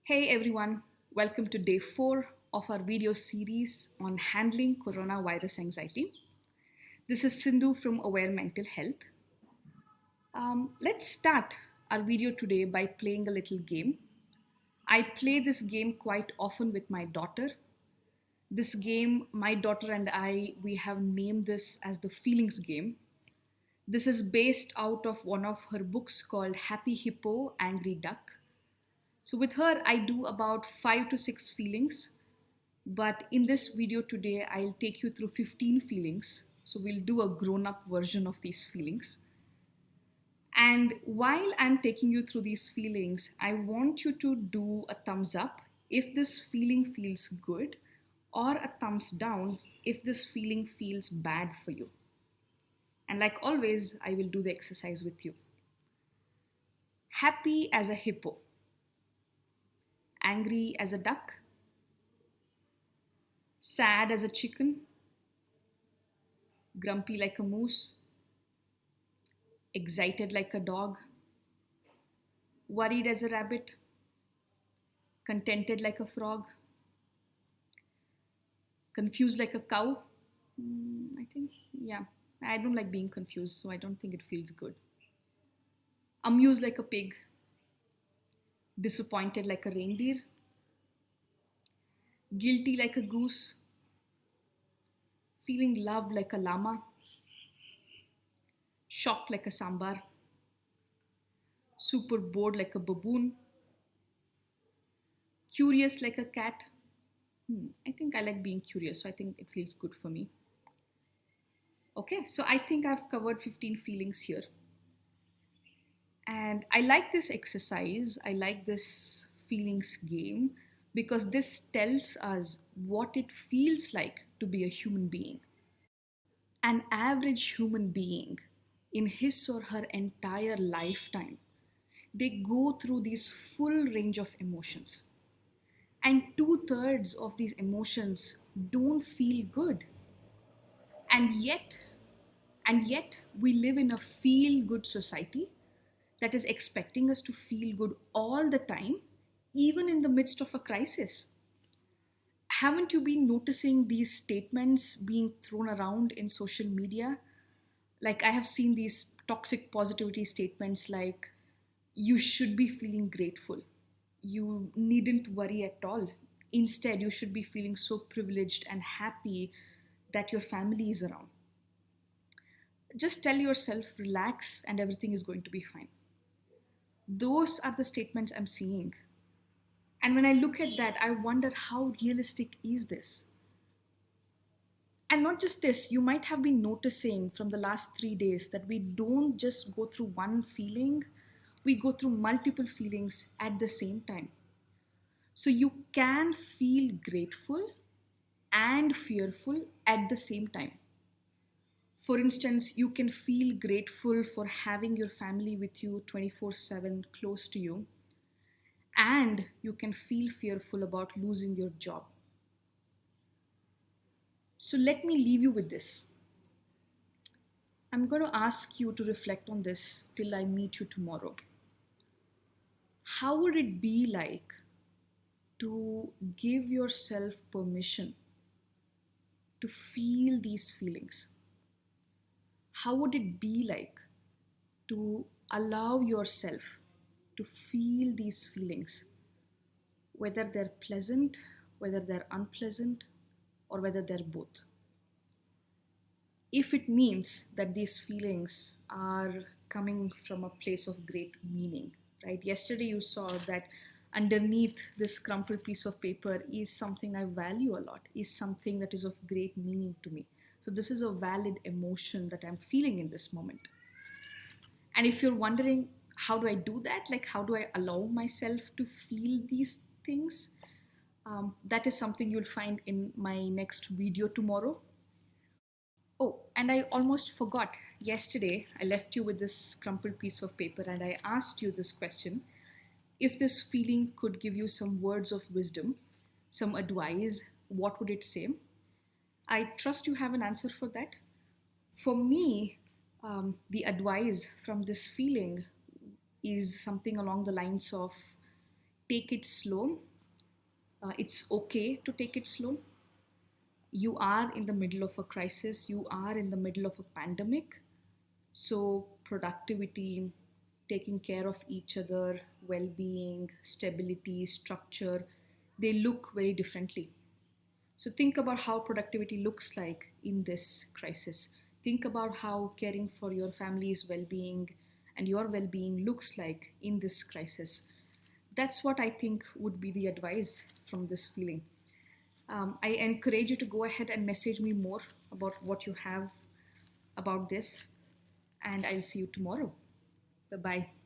Hey everyone, welcome to day 4 of our video series on handling coronavirus anxiety. This is Sindhu from Aware Mental Health. Let's start our video today by playing a little game. I play this game quite often with my daughter. This game, my daughter and I, we have named this as the feelings game. This is based out of one of her books called Happy Hippo, Angry Duck. So with her, I do about 5 to 6 feelings. But in this video today, I'll take you through 15 feelings. So we'll do a grown up version of these feelings. And while I'm taking you through these feelings, I want you to do a thumbs up if this feeling feels good, or a thumbs down if this feeling feels bad for you. And like always, I will do the exercise with you. Happy as a hippo, angry as a duck, sad as a chicken, grumpy like a moose, excited like a dog, worried as a rabbit, contented like a frog, confused like a cow. I think, yeah, I don't like being confused, so I don't think it feels good. Amused like a pig, disappointed like a reindeer, guilty like a goose, feeling loved like a llama, shocked like a sambar, super bored like a baboon, curious like a cat. I think I like being curious, so I think it feels good for me. Okay, so I think I've covered 15 feelings here. And I like this exercise, I like this feelings game because this tells us what it feels like to be a human being. An average human being in his or her entire lifetime, they go through this full range of emotions. And two-thirds of these emotions don't feel good. And yet, we live in a feel-good society that is expecting us to feel good all the time, even in the midst of a crisis. Haven't you been noticing these statements being thrown around in social media? Like, I have seen these toxic positivity statements like, you should be feeling grateful. You needn't worry at all. Instead, you should be feeling so privileged and happy that your family is around. Just tell yourself, relax, and everything is going to be fine. Those are the statements I'm seeing. And when I look at that, I wonder, how realistic is this? And not just this, you might have been noticing from the last 3 days that we don't just go through one feeling, we go through multiple feelings at the same time. So you can feel grateful and fearful at the same time. For instance, you can feel grateful for having your family with you 24/7 close to you, and you can feel fearful about losing your job. So let me leave you with this. I'm going to ask you to reflect on this till I meet you tomorrow. How would it be like to give yourself permission to feel these feelings? How would it be like to allow yourself to feel these feelings, whether they're pleasant, whether they're unpleasant, or whether they're both? If it means that these feelings are coming from a place of great meaning, right? Yesterday you saw that underneath this crumpled piece of paper is something I value a lot, is something that is of great meaning to me. So this is a valid emotion that I'm feeling in this moment. And if you're wondering, how do I do that? Like, how do I allow myself to feel these things? That is something you'll find in my next video tomorrow. Oh, and I almost forgot. Yesterday, I left you with this crumpled piece of paper and I asked you this question. If this feeling could give you some words of wisdom, some advice, what would it say? I trust you have an answer for that. For me, the advice from this feeling is something along the lines of, take it slow. It's okay to take it slow. You are in the middle of a crisis, you are in the middle of a pandemic. So, productivity, taking care of each other, well being, stability, structure, they look very differently. So, think about how productivity looks like in this crisis. Think about how caring for your family's well being and your well being looks like in this crisis. That's what I think would be the advice from this feeling. I encourage you to go ahead and message me more about what you have about this, and I'll see you tomorrow. Bye bye.